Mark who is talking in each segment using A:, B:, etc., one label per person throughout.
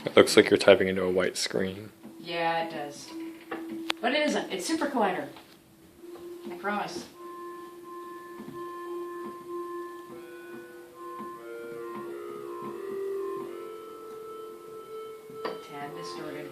A: It looks like you're typing into a white screen.
B: Yeah, it does. But it isn't. It's Super Collider. I promise. Tad distorted.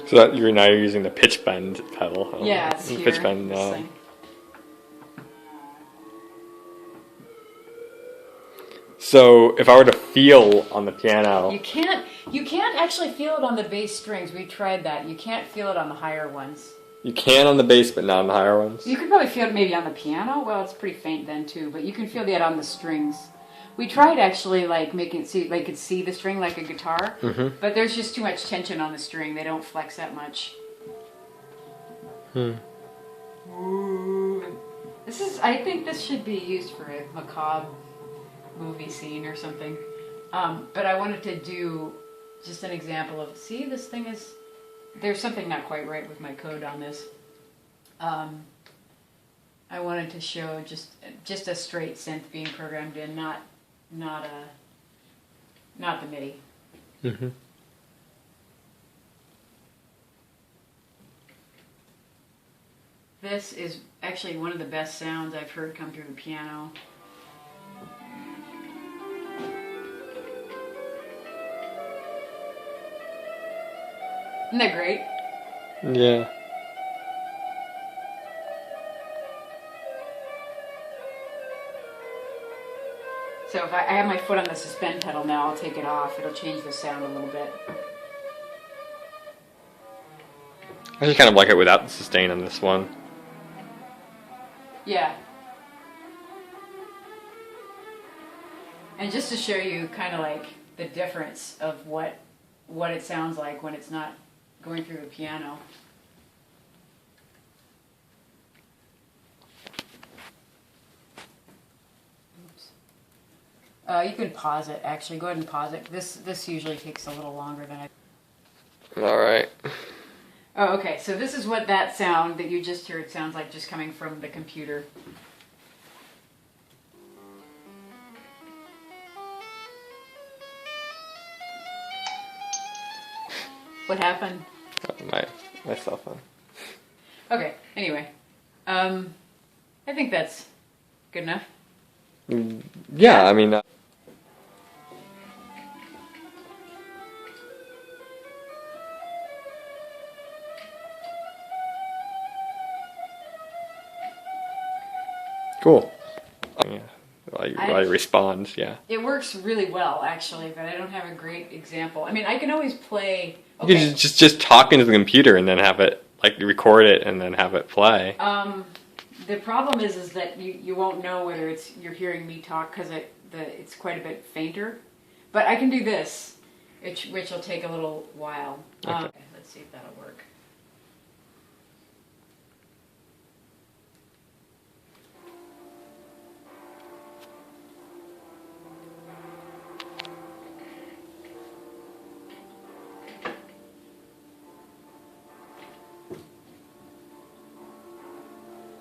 A: So that you're using the pitch bend pedal.
B: Yeah, it's here.
A: Pitch bend.
B: This thing.
A: So if I were to feel on the piano,
B: You can't actually feel it on the bass strings. We tried that. You can't feel it on the higher ones.
A: you can on the bass, but not on the higher ones.
B: You could probably feel it maybe on the piano. Well, it's pretty faint then too, but you can feel that on the strings. We tried actually like making it see, like, could see the string like a guitar, but there's just too much tension on the string. They don't flex that much. Ooh. I think this should be used for a macabre movie scene or something. But I wanted to do just an example of, see, this thing is, there's something not quite right with my code on this. I wanted to show just a straight synth being programmed in, not the MIDI. This is actually one of the best sounds I've heard come through the piano. Isn't that great?
A: Yeah.
B: So if I have my foot on the suspend pedal now, I'll take it off. It'll change the sound a little bit.
A: I actually kind of like it without the sustain on this one.
B: Yeah. And just to show you kind of like the difference of what it sounds like when it's not going through the piano. Oops. You can pause it, actually. Go ahead and pause it. This usually takes a little longer than I...
A: Alright.
B: Oh, okay. So this is what that sound that you just heard sounds like, just coming from the computer. What happened?
A: My cell phone.
B: Okay, anyway. I think that's good enough.
A: Yeah, I mean... Cool. Yeah, while you respond, yeah.
B: It works really well, actually, but I don't have a great example. I mean, I can always play...
A: Okay. You can just talk into the computer and then have it, like, record it and then have it play.
B: The problem is that you won't know whether you're hearing me talk because it's quite a bit fainter. But I can do this, which will take a little while. Okay, let's see if that'll work.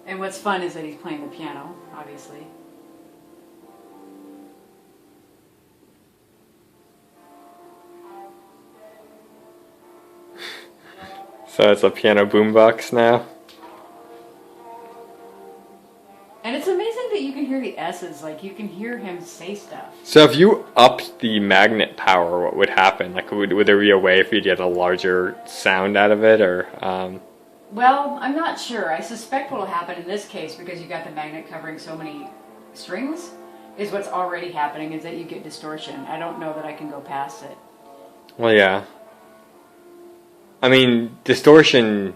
B: And what's fun is that he's playing the piano, obviously.
A: So it's a piano boombox now?
B: And it's amazing that you can hear the S's, like you can hear him say stuff.
A: So if you upped the magnet power, what would happen? Like, would there be a way for you to get a larger sound out of it, or...
B: Well, I'm not sure. I suspect what will happen in this case, because you got the magnet covering so many strings, is what's already happening is that you get distortion. I don't know that I can go past it.
A: Well, yeah. I mean, distortion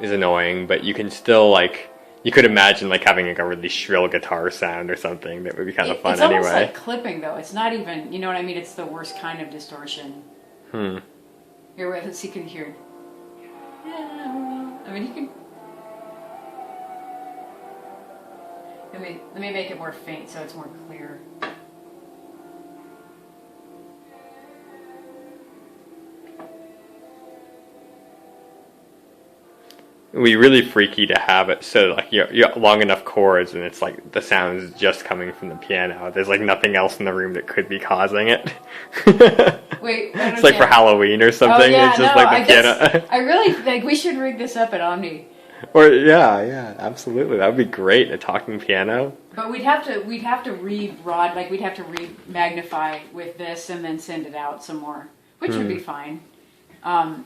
A: is annoying, but you can still, like... You could imagine, like, having like a really shrill guitar sound or something that would be kind of fun anyway.
B: It's almost like clipping, though. It's not even, you know what I mean? It's the worst kind of distortion. Here, wait, let's see, can you hear? I mean, you can... Let me make it more faint so it's more clear.
A: it'd be really freaky to have it so like you got long enough chords and it's like the sound is just coming from the piano. There's like nothing else in the room that could be causing it.
B: Wait,
A: it's like for Halloween or something.
B: Oh, yeah,
A: it's just
B: no,
A: like the piano.
B: I really think we should rig this up at Omni.
A: Or yeah, absolutely. That would be great. A talking piano.
B: But we'd have to re-rod, like we'd have to re-magnify with this and then send it out some more, which would be fine.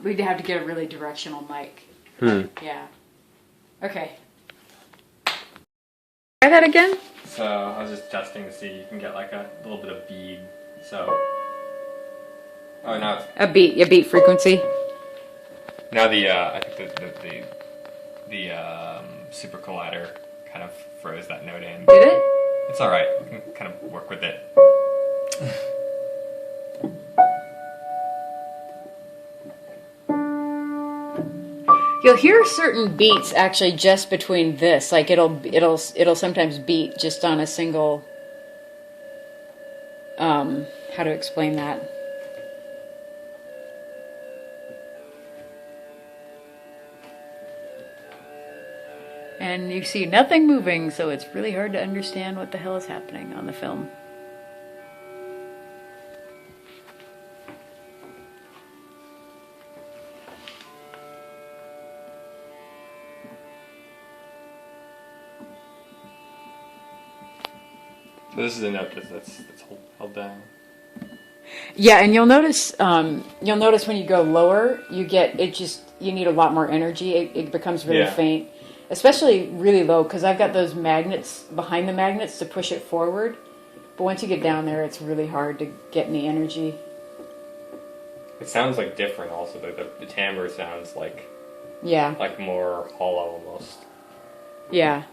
B: We'd have to get a really directional mic. Yeah. Okay. Try that again?
A: So I was just testing to see you can get like a little bit of bead. So oh now it's
B: A beat frequency.
A: now the I think the super collider kind of froze that note in.
B: Did it?
A: It's all right. You can kind of work with it.
B: You'll hear certain beats actually just between this. Like it'll sometimes beat just on a single. How to explain that? And you see nothing moving, so it's really hard to understand what the hell is happening on the film.
A: So this is a note that's held down.
B: Yeah, and you'll notice when you go lower, you need a lot more energy. It becomes really faint, especially really low, because I've got those magnets behind the magnets to push it forward. But once you get down there, it's really hard to get any energy.
A: It sounds like different. Also, the timbre sounds like more hollow almost.
B: Yeah.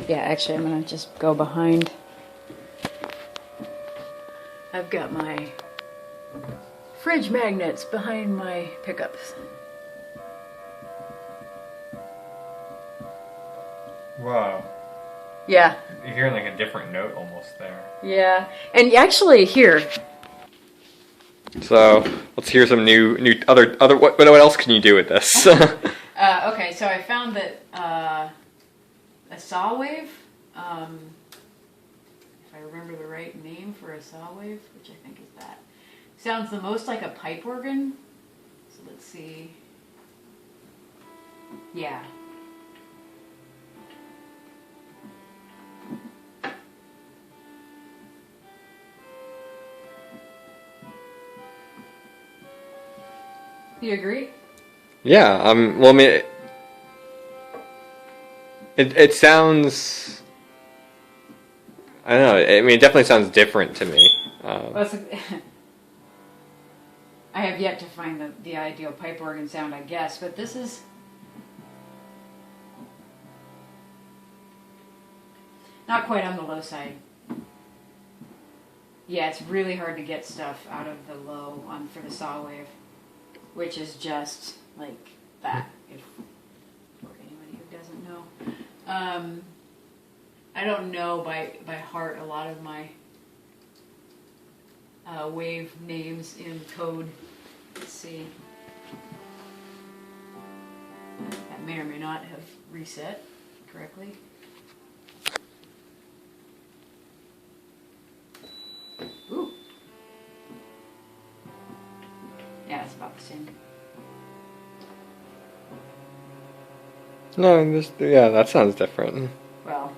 B: Yeah. Actually, I'm gonna just go behind. I've got my fridge magnets behind my pickups.
A: Wow.
B: Yeah.
A: You're hearing like a different note almost there.
B: Yeah. And actually here.
A: So let's hear some new other what else can you do with this?
B: Okay, so I found that a saw wave, if I remember the right name for a saw wave, which I think is that, sounds the most like a pipe organ. So let's see. Yeah. You agree?
A: Yeah. Well, I mean, it sounds. I don't know. I mean, it definitely sounds different to me.
B: Well, I have yet to find the ideal pipe organ sound, I guess, but this is. Not quite on the low side. Yeah, it's really hard to get stuff out of the low for the saw wave, which is just like that, for anybody who doesn't know. I don't know by heart a lot of my wave names in code. Let's see. That may or may not have reset correctly. Ooh. Yeah, it's about the same.
A: No, that sounds different.
B: Well,